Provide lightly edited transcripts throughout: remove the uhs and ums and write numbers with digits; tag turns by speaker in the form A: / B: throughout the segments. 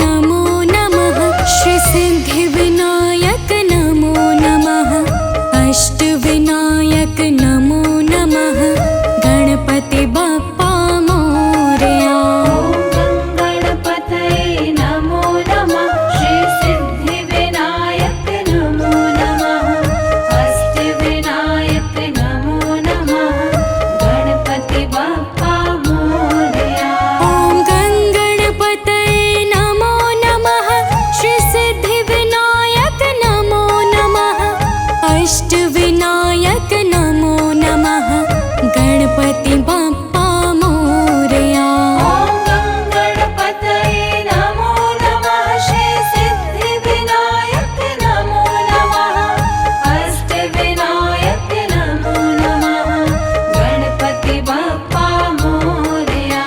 A: नमो नमः। श्री सिद्धिविनायक नमो नमः। अष्टविनायक नमो नमः। गणपति बप्पा मोरया।
B: गणपतये नमो नमः। श्री सिद्धिविनायक नमो नमः। अष्टविनायक नमो नमः। गणपति बप्पा मोरया।
A: ॐ गणपतये नमो नमः। श्री सिद्धिविनायक नमो नमः। अष्टविनायक नमो नमः। गणपति बप्पा मोरया।
B: गणपतये नमो नमः। श्री सिद्धिविनायक नमो नमः। अष्टविनायक नमो नमः। गणपति बप्पा मोरया।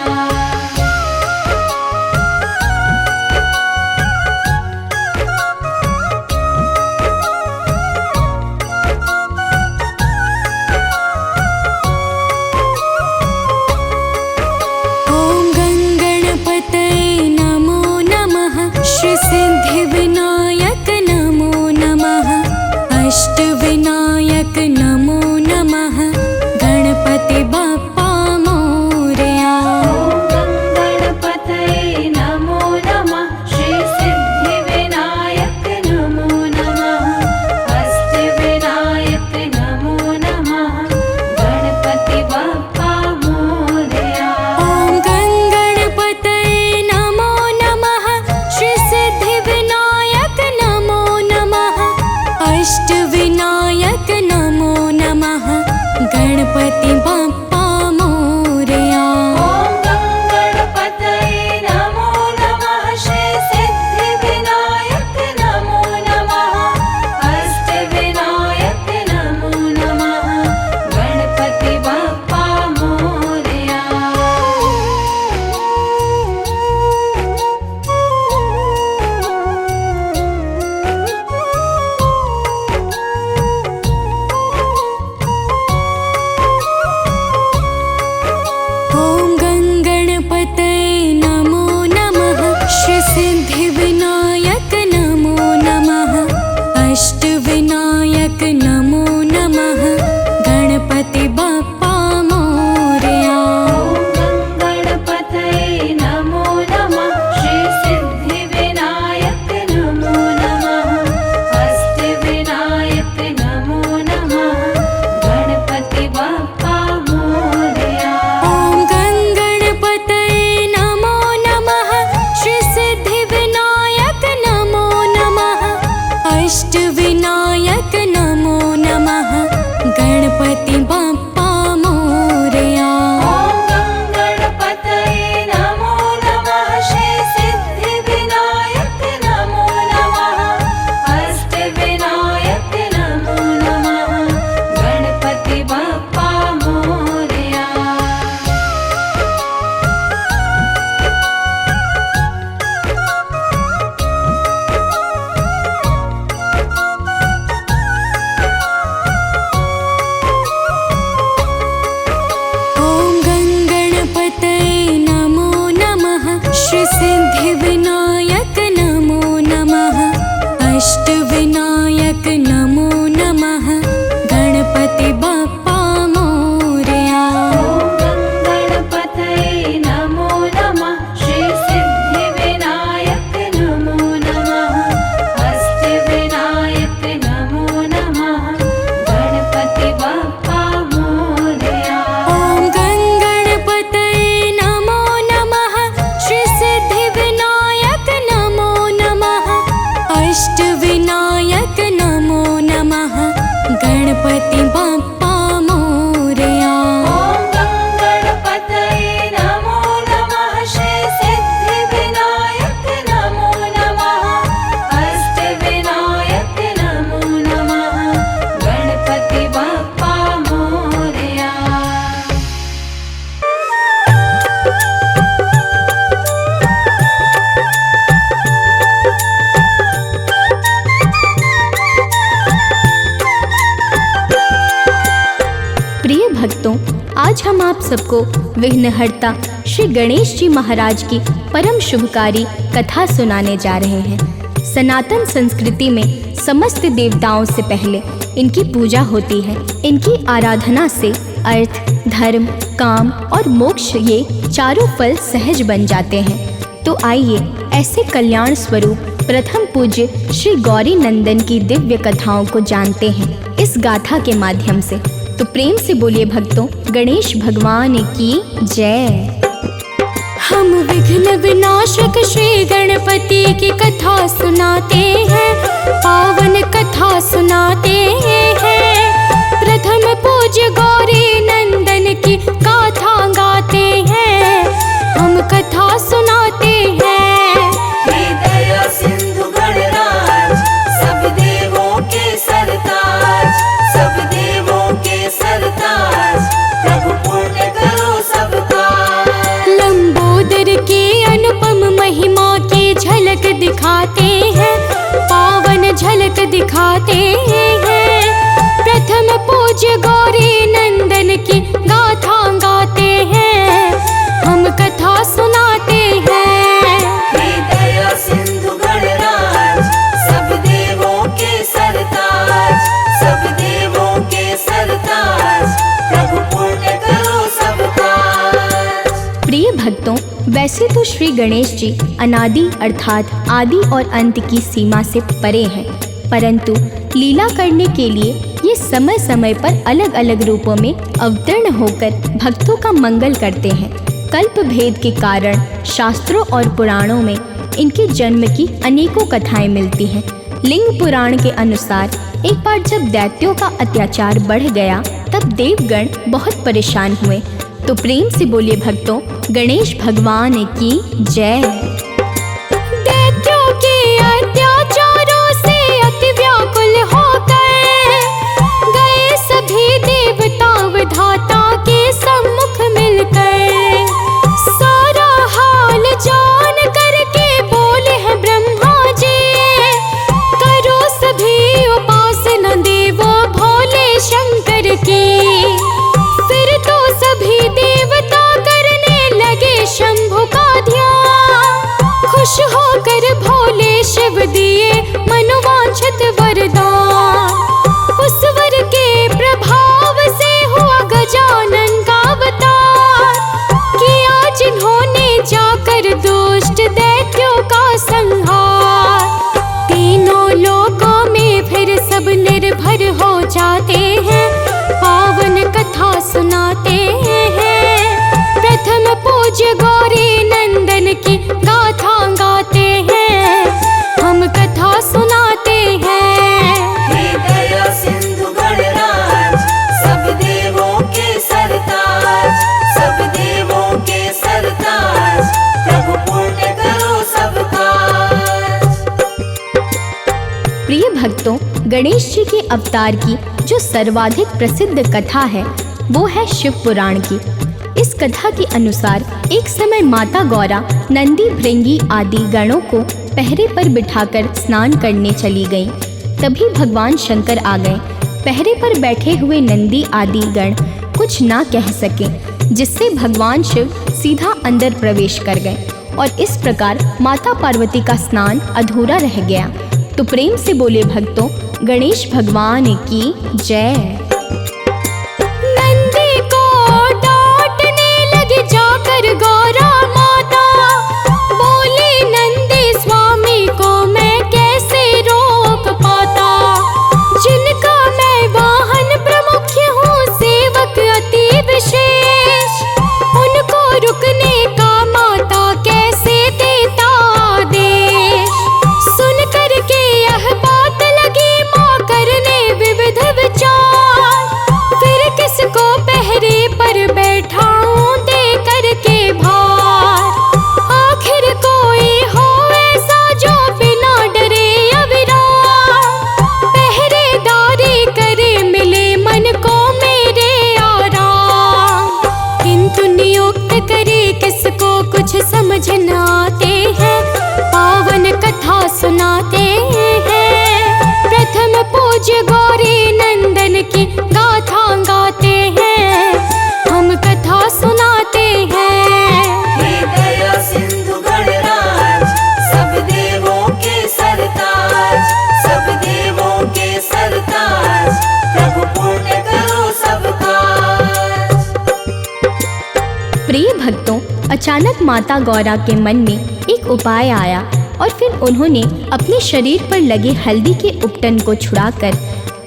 A: ॐ गणपतये नमो नमः। श्री सिद्धिविनायक नमो नमः। अष्टविनायक नमो नमः। गणपति बप्पा मोरया।
B: गणपतये नमो नमः। श्री सिद्धिविनायक नमो नमः। अष्टविनायक नमो नमः। गणपति बप्पा मोरया।
A: ॐ गणपतये नमो नमः। श्री सिद्धिविनायक नमो नमः। अष्टविनायक नमो नमः। गणपति बप्पा मोरया।
B: गणपतये नमो नमः। श्री सिद्धिविनायक नमो नमः। अष्टविनायक नमो नमः। गणपति बप्पा मोरया।
A: ॐ गणपतये नमो नमः। श्री सिद्धिविनायक नमो नमः। अष्टविनायक नमो नमः। गणपति बप्पा मोरया।
B: गणपतये नमो नमः। श्री सिद्धिविनायक नमो नमः। अष्टविनायक नमो नमः। गणपति बप्पा मोरया।
A: ॐ गणपतये नमो नमः। श्री सिद्धिविनायक नमो नमः। अष्टविनायक नमो नमः। गणपति बप्पा मोरया।
B: गणपतये नमो नमः। श्री सिद्धिविनायक नमो नमः। अष्टविनायक नमो नमः। गणपति बप्पा मोरया।
A: ॐ गणपतये नमो नमः। श्री सिद्धिविनायक नमो नमः। अष्टविनायक नमो नमः। गणपति बप्पा मोरया।
B: गणपतये नमो नमः। श्री सिद्धिविनायक नमो नमः। अष्टविनायक नमो नमः। गणपति बप्पा मोरया।
A: ॐ गणपतये नमो नमः। श्री सिद्धिविनायक नमो नमः। अष्टविनायक नमो नमः। गणपति बप्पा मोरया।
B: गणपतये नमो नमः। श्री सिद्धिविनायक नमो नमः। अष्टविनायक नमो नमः। गणपति बप्पा मोरया।
C: प्रिय भक्तों, आज हम आप सबको विघ्नहर्ता श्री गणेश जी महाराज की परम शुभकारी कथा सुनाने जा रहे हैं। सनातन संस्कृति में समस्त देवताओं से पहले इनकी पूजा होती है। इनकी आराधना से अर्थ, धर्म, काम और मोक्ष ये चारों फल सहज बन जाते हैं। तो आइए ऐसे कल्याण स्वरूप प्रथम पूज्य श्री गौरी नंदन की दिव्य कथाओं को जानते हैं इस गाथा के माध्यम से। तो प्रेम से बोलिए भक्तों, गणेश भगवान की जय।
A: हम विघ्न विनाशक श्री गणपति की कथा सुनाते हैं, पावन कथा सुनाते हैं। प्रथम पूज्य गौरी नंदन की गाथा गाते हैं, हम कथा सुनाते हैं।
B: हे दया सिंधु गणराज, सब देवों के सरताज, सब देवों के सरताज, प्रभु पुण्य करो सबका।
A: लंबोदर की अनुपम महिमा की झलक दिखाते हैं, पावन झलक दिखाते हैं। प्रथम पूज्य गौरी नंदन की गाथा गाते हैं, हम कथा सुनाते हैं।
B: हे दया सिंधु गणराज, सब देवों के सरताज, सब देवों के सरताज, प्रभु पुण्य करो सबका।
C: प्रिय भक्तों, वैसे तो श्री गणेश जी अनादि अर्थात आदि और अंत की सीमा से परे हैं, परंतु लीला करने के लिए ये समय समय पर अलग अलग रूपों में अवतीर्ण होकर भक्तों का मंगल करते हैं। कल्प भेद के कारण शास्त्रों और पुराणों में इनके जन्म की अनेकों कथाएं मिलती हैं। लिंग पुराण के अनुसार एक बार जब दैत्यों का अत्याचार बढ़ गया तब देवगण बहुत परेशान हुए। तो प्रेम से बोलिए भक्तों, गणेश भगवान की जय।
A: दैत्यों के अत्याचारों से अति व्याकुल हो गए सभी देवता विधाता के सम्मुख मिलकर। सारा हाल जान करके बोले हैं ब्रह्मा जी, करो सभी उपासना देवो भोले शंकर की। फिर तो सभी देवता करने लगे शंभु का ध्यान, खुश होकर भोले शिव दिए मनोवांछित वरदान। उस वर के प्रभाव से हुआ गजानन का अवतार, किया जिन्होंने जाकर दुष्ट दैत्यों का संहार। तीनों लोकों में फिर सब निर्भर हो जाते हैं, पावन कथा सुनाते हैं। प्रथम पूज्य गौरी नंदन की गाथा गाते हैं, हम कथा सुनाते हैं।
B: हे दया सिंधु गणराज, सब देवों के सरताज, सब देवों के सरताज, प्रभु पुण्य करो सबका।
C: प्रिय भक्तों, गणेश जी के अवतार की जो सर्वाधिक प्रसिद्ध कथा है वो है शिव पुराण की। इस कथा के अनुसार एक समय माता गौरा नंदी भृंगी आदि गणों को पहरे पर बिठाकर स्नान करने चली गईं। तभी भगवान शंकर आ गए। पहरे पर बैठे हुए नंदी आदि गण कुछ ना कह सके, जिससे भगवान शिव सीधा अंदर प्रवेश कर गए और इस प्रकार माता पार्वती का स्नान अधूरा रह गया। तो प्रेम से बोले भक्तों, गणेश भगवान की जय।
A: नंदी को डांटने लगी जाकर गौरा माता, बोली नंदी स्वामी को मैं कैसे रोक पाता। जिनका मैं वाहन प्रमुख हूँ, सेवक अति विशेष, उनको रुकने का माता कैसे देता आदेश। सुन करके यह बात लगी माँ करने विविध विचार, फिर किसको पहरे पर बैठाऊं दे करके भार। आखिर कोई हो ऐसा जो बिना डरे अविराम, पहरेदारी करे मिले मन को मेरे आराम। किंतु नियुक्त करे किसको कुछ समझ न आते हैं, पावन कथा सुनाते हैं। प्रथम पूज्य गौरी नंदन की गाथा गाते हैं, हम कथा सुनाते हैं।
C: अचानक माता गौरा के मन में एक उपाय आया और फिर उन्होंने अपने शरीर पर लगे हल्दी के उपटन को छुड़ाकर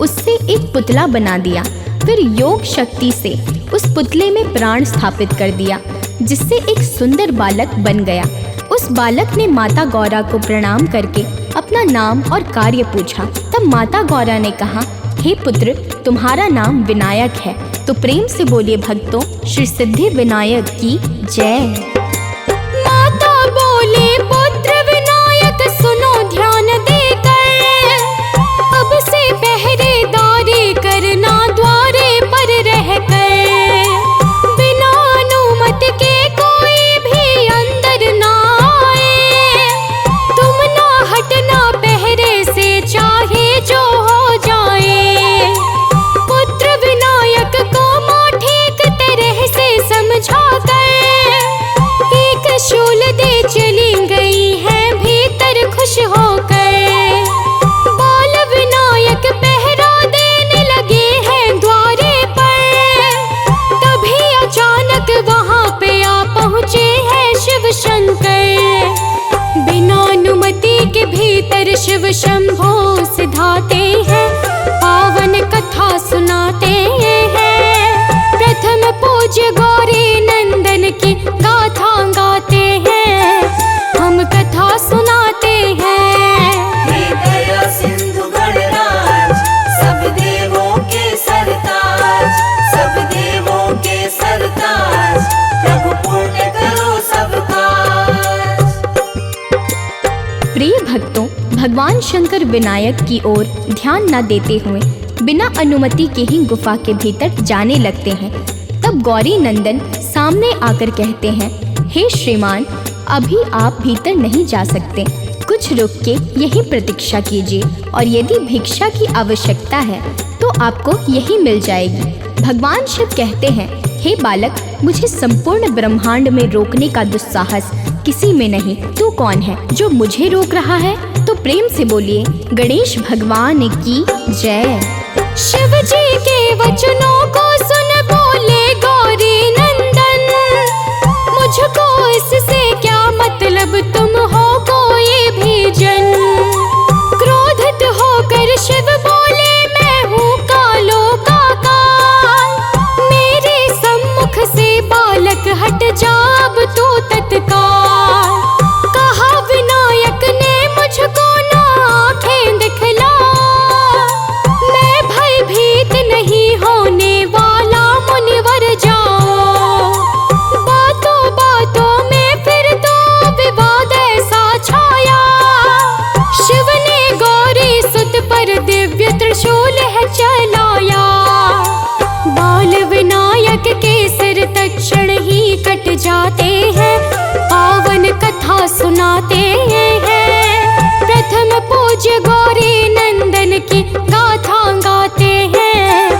C: उससे एक पुतला बना दिया। फिर योग शक्ति से उस पुतले में प्राण स्थापित कर दिया, जिससे एक सुंदर बालक बन गया। उस बालक ने माता गौरा को प्रणाम करके अपना नाम और कार्य पूछा। तब माता गौरा ने कहा, हे पुत्र, तुम्हारा नाम विनायक है। तो प्रेम से बोलिए भक्तों, श्री सिद्धि विनायक की जय।
A: माता बोले, पुत्र विनायक सुनो ध्यान देकर, अब से पहरेदारी करना द्वारे पर रहकर। बिना अनुमति के कोई भी अंदर ना आए, तुम ना हटना पहरे से, चाहे जो हो जाए। पुत्र विनायक को माँ ठीक तरह से समझा कर एक शूल दे चली गई है भीतर खुश होकर। बाल विनायक पहरा देने लगे हैं द्वारे पर, तभी अचानक वहाँ पे आ पहुँचे हैं शिव शंकर। बिना अनुमति के भीतर शिव शंभो सिधाते हैं, पावन कथा सुनाते हैं। प्रथम पूज्य गौरी नंदन की गाथा गाते हैं, हम कथा सुनाते हैं।
B: हे दया सिंधु गणराज, सब देवों के सरताज, सब देवों के सरताज, प्रभु पूर्ण करो सब काज।
C: प्रिय भक्तों, भगवान शंकर विनायक की ओर ध्यान न देते हुए बिना अनुमति के ही गुफा के भीतर जाने लगते हैं। तब गौरी नंदन सामने आकर कहते हैं, हे श्रीमान, अभी आप भीतर नहीं जा सकते, कुछ रुक के यही प्रतीक्षा कीजिए, और यदि भिक्षा की आवश्यकता है तो आपको यही मिल जाएगी। भगवान शिव कहते हैं, हे बालक, मुझे संपूर्ण ब्रह्मांड में रोकने का दुस्साहस किसी में नहीं। तू कौन है जो मुझे रोक रहा है? तो प्रेम से बोलिए गणेश भगवान की जय।
A: शिव जी के वचनों को सुन बोले गौरी नंदन, मुझको इससे क्या मतलब, तुम हो कोई भी जन। क्रोधित होकर शिव बोले, मैं हूँ कालों का काल, मेरे सम्मुख से बालक हट जा अब तू तत्काल। कहा विनायक ने मुझको ना आंखें दिखला, मैं भयभीत नहीं होने वाला, मुनिवर जाओ। बातों बातों में फिर तो विवाद ऐसा छाया, शिव ने गौरी सुत पर दिव्य त्रिशूल है चलाया। बाल विनायक के सिर तत्क्षण ही कट जाते हैं, पावन कथा सुनाते हैं। प्रथम पूज्य गौरी नंदन की गाथा गाते हैं,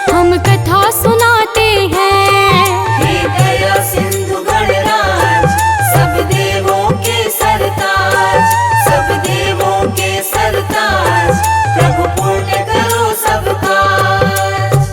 A: हम कथा सुनाते हैं।
B: हे दया सिंधु गणराज, सब देवों के सरताज, सब देवों के सरताज, प्रभु पूर्ण करो सब काज।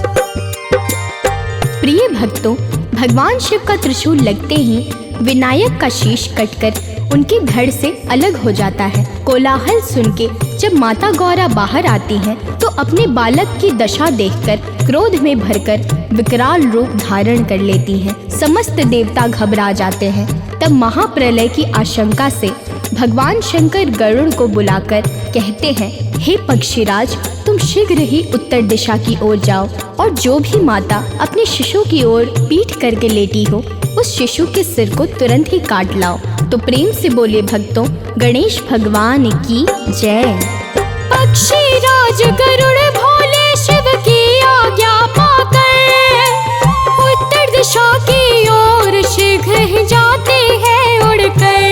C: प्रिय भक्तों, भगवान शिव का त्रिशूल लगते ही विनायक का शीश कटकर उनके धड़ से अलग हो जाता है। कोलाहल सुन के जब माता गौरा बाहर आती हैं, तो अपने बालक की दशा देखकर क्रोध में भरकर विकराल रूप धारण कर लेती हैं। समस्त देवता घबरा जाते हैं। तब महाप्रलय की आशंका से भगवान शंकर गरुड़ को बुलाकर कहते हैं, हे पक्षीराज, तुम शीघ्र ही उत्तर दिशा की ओर जाओ और जो भी माता अपने शिशु की ओर पीठ करके लेटी हो, उस शिशु के सिर को तुरंत ही काट लाओ। तो प्रेम से बोले भक्तों, गणेश भगवान की जय।
A: पक्षीराज गरुड़ भोले शिव की आज्ञा पाकर, उत्तर दिशा की ओर शीघ्र ही जाते हैं उड़कर।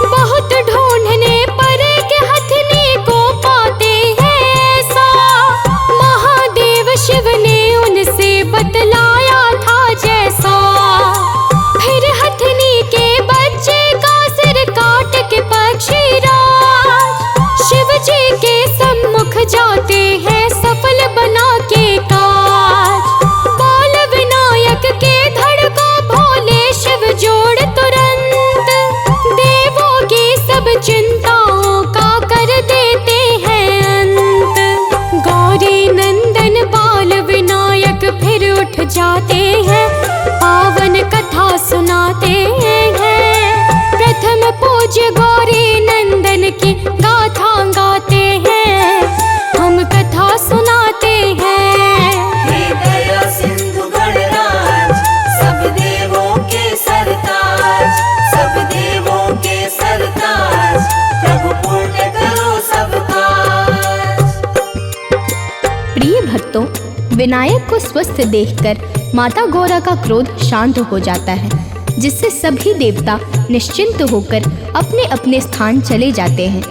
A: बहुत ढूंढने पर के हथनी को पाते हैं ऐसा, महादेव शिव ने उनसे बतलाया था जैसा। फिर हथनी के बच्चे का सिर काट के पक्षीराज शिव जी के सम्मुख जाते हैं सफल बना के काज। बाल विनायक के धड़ को भोले शिव जो
C: विनायक को स्वस्थ देखकर माता गौरा का क्रोध शांत हो जाता है, जिससे सभी देवता निश्चिंत होकर अपने अपने स्थान चले जाते हैं।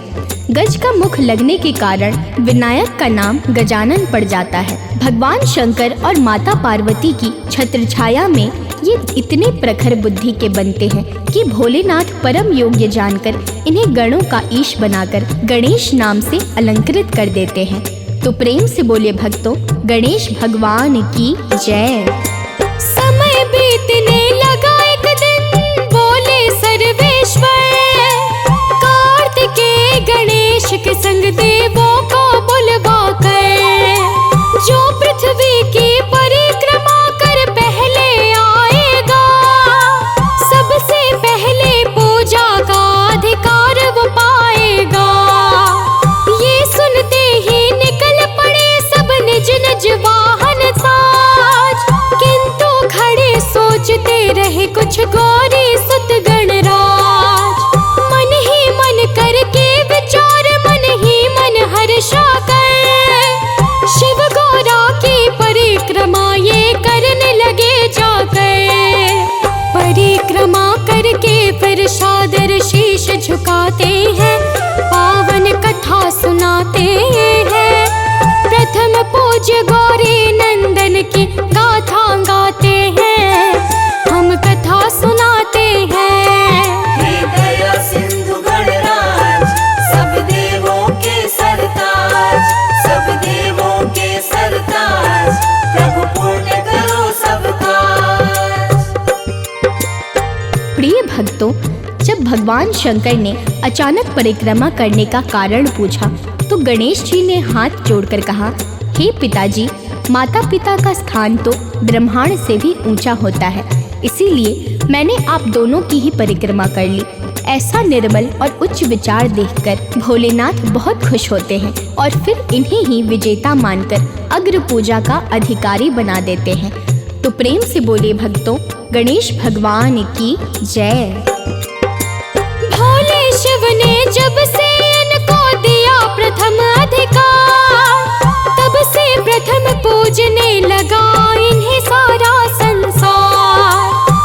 C: गज का मुख लगने के कारण विनायक का नाम गजानन पड़ जाता है। भगवान शंकर और माता पार्वती की छत्रछाया में ये इतने प्रखर बुद्धि के बनते हैं कि भोलेनाथ परम योग्य जानकर इन्हें गणों का ईश बनाकर गणेश नाम से अलंकृत कर देते हैं। तो प्रेम से बोले भक्तों, गणेश भगवान की जय।
A: समय बीतने लगा एक दिन, बोले सर्वेश्वर, कार्तिकेय गणेश के संग देवों को बुलवा कर, जो पृथ्वी की परिक्रमा कर पहले आएगा, सबसे पहले पूजा का अधिकार वो पाएगा। ये सुनते ही निकल पड़े सब निज निज वाहन साज, किंतु खड़े सोचते रहे कुछ गौरी सुत गणराज। मन ही मन करके विचार, मन ही मन हर्षा कर, शिव गौरा की परिक्रमा ये करने लगे जाकर। परिक्रमा करके फिर सादर शीश झुकाते हैं, पावन कथा सुनाते हैं। प्रथम पूज्य गौरी नंदन की गाथा गाते हैं, हम कथा सुनाते हैं।
B: हे दया सिंधु गणराज, सब देवों के सरताज, सब देवों के सरताज, प्रभु पूर्ण करो सब काज।
C: प्रिय भक्तों, जब भगवान शंकर ने अचानक परिक्रमा करने का कारण पूछा तो गणेश जी ने हाथ जोड़कर कहा, हे पिताजी, माता पिता का स्थान तो ब्रह्मांड से भी ऊंचा होता है, इसीलिए मैंने आप दोनों की ही परिक्रमा कर ली। ऐसा निर्मल और उच्च विचार देखकर भोलेनाथ बहुत खुश होते हैं और फिर इन्हें ही विजेता मानकर अग्र पूजा का अधिकारी बना देते हैं। तो प्रेम से बोले भक्तों, गणेश भगवान की जय।
A: भोले शिव ने जब से इनको दिया प्रथम अधिकार, तब से प्रथम पूजने लगा इन्हें सारा संसार।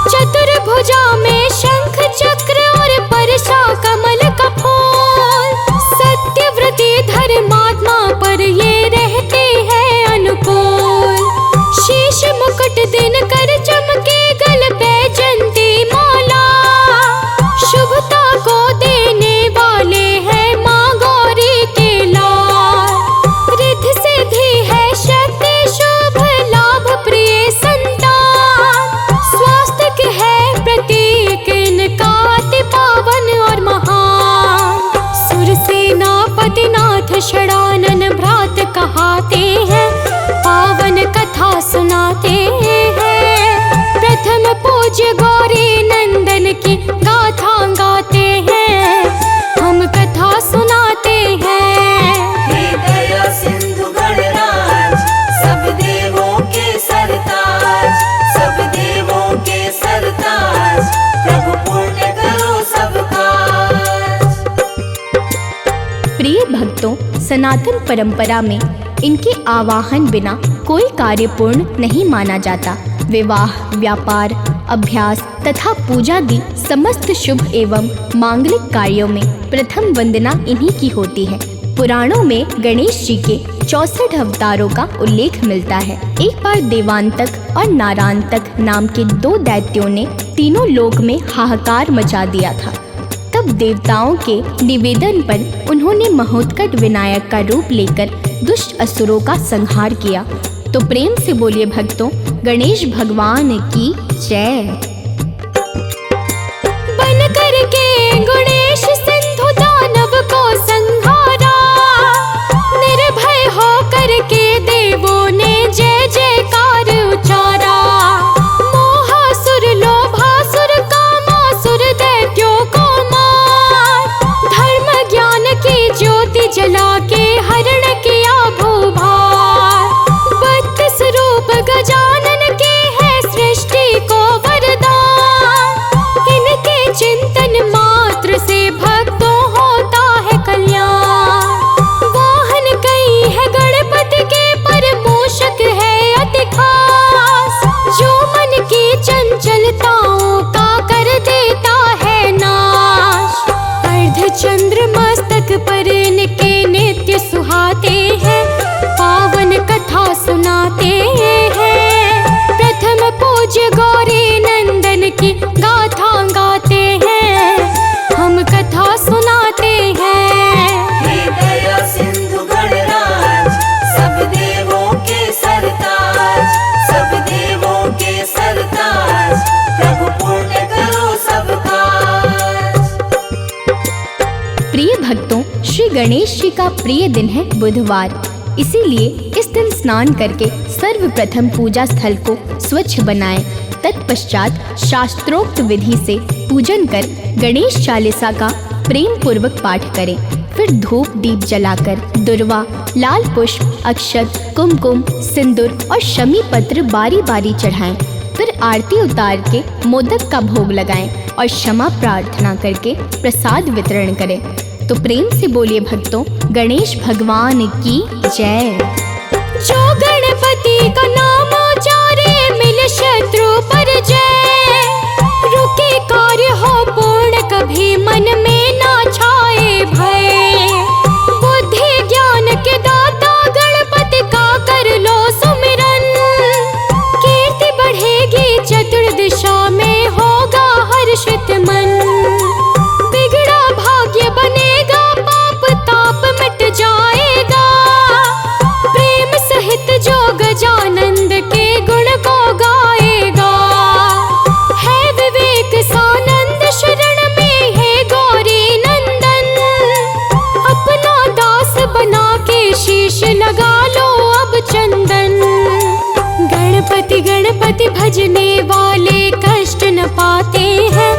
A: चतुर्भुजा में शंख चक्र और परशा कमल का फूल, सत्यव्रती धर्मात्मा पर ये रहते हैं अनुकूल। शीश मुकुट दिन कर चमके, गल पे जंती माला, शुभता को देने वाले हैं माँ गौरी के लाल। रिद्ध सिद्धि है शक्ति शुभ लाभ प्रिय संतान, स्वास्थ्य है प्रतीक इनका अति पावन और महान। सुरसेनापति नाथ षडानन भ्रात कहाते हैं, पावन कथा सुनाते हैं। प्रथम पूज्य गौरी नंदन की गाथा गाते हैं, हम कथा सुनाते हैं।
B: हे दया सिंधु गणराज, सब देवों के सरताज, सब देवों के सरताज, प्रभु पूर्ण करो सब काज।
C: प्रिय भक्तों, सनातन परंपरा में इनके आवाहन बिना कोई कार्य पूर्ण नहीं माना जाता। विवाह, व्यापार, अभ्यास तथा पूजा दी समस्त शुभ एवं मांगलिक कार्यों में प्रथम वंदना इन्हीं की होती है। पुराणों में गणेश जी के 64 अवतारों का उल्लेख मिलता है। एक बार देवांतक और नारांतक नाम के 2 दैत्यों ने तीनों लोक में हाहाकार मचा दिया था। तब देवताओं के निवेदन पर उन्होंने महोत्कट विनायक का रूप लेकर दुष्ट असुरों का संहार किया। तो प्रेम से बोलिए भक्तों, गणेश भगवान की जय।
A: बन करके गणेश सिंधु दानव को संहारा, निर्भय हो करके देवों ने जय जयकार उचारा। मोहासुर लोभासुर कामासुर दैत्यों को मार, धर्म ज्ञान की ज्योति जला के हरण किया भूभार। 32 रूप गजानन के है सृष्टि को वरदान,
C: भक्तों, श्री गणेश जी का प्रिय दिन है बुधवार। इसीलिए इस दिन स्नान करके सर्वप्रथम पूजा स्थल को स्वच्छ बनाएं। तत्पश्चात शास्त्रोक्त विधि से पूजन कर गणेश चालीसा का प्रेम पूर्वक पाठ करें। फिर धूप दीप जलाकर दुर्वा, लाल पुष्प, अक्षत, कुमकुम, सिंदूर और शमी पत्र बारी बारी चढ़ाएं। फिर आरती उतार के मोदक का भोग लगाएं और क्षमा प्रार्थना करके प्रसाद वितरण करें। तो प्रेम से बोलिए भक्तों, गणेश भगवान की जय।
A: जो गणपति का नाम उचारे मिले शत्रु पर जय। रुके कार्य हो पूर्ण, कभी मन में ना छाए भय। बुद्धि ज्ञान के दाता गणपति का कर लो सुमिरन। कीर्ति बढ़ेगी चतुर्दिशा में, होगा हर्षित मन। बिगड़ा भाग्य बनेगा, पाप ताप मिट जाएगा। प्रेम सहित जो गजानंद के गुण को गाएगा। है विवेक सानंद शरण में, है गौरी नंदन। अपना दास बना के शीश लगा लो अब चंदन। गणपति गणपति भजने वाले कष्ट न पाते हैं।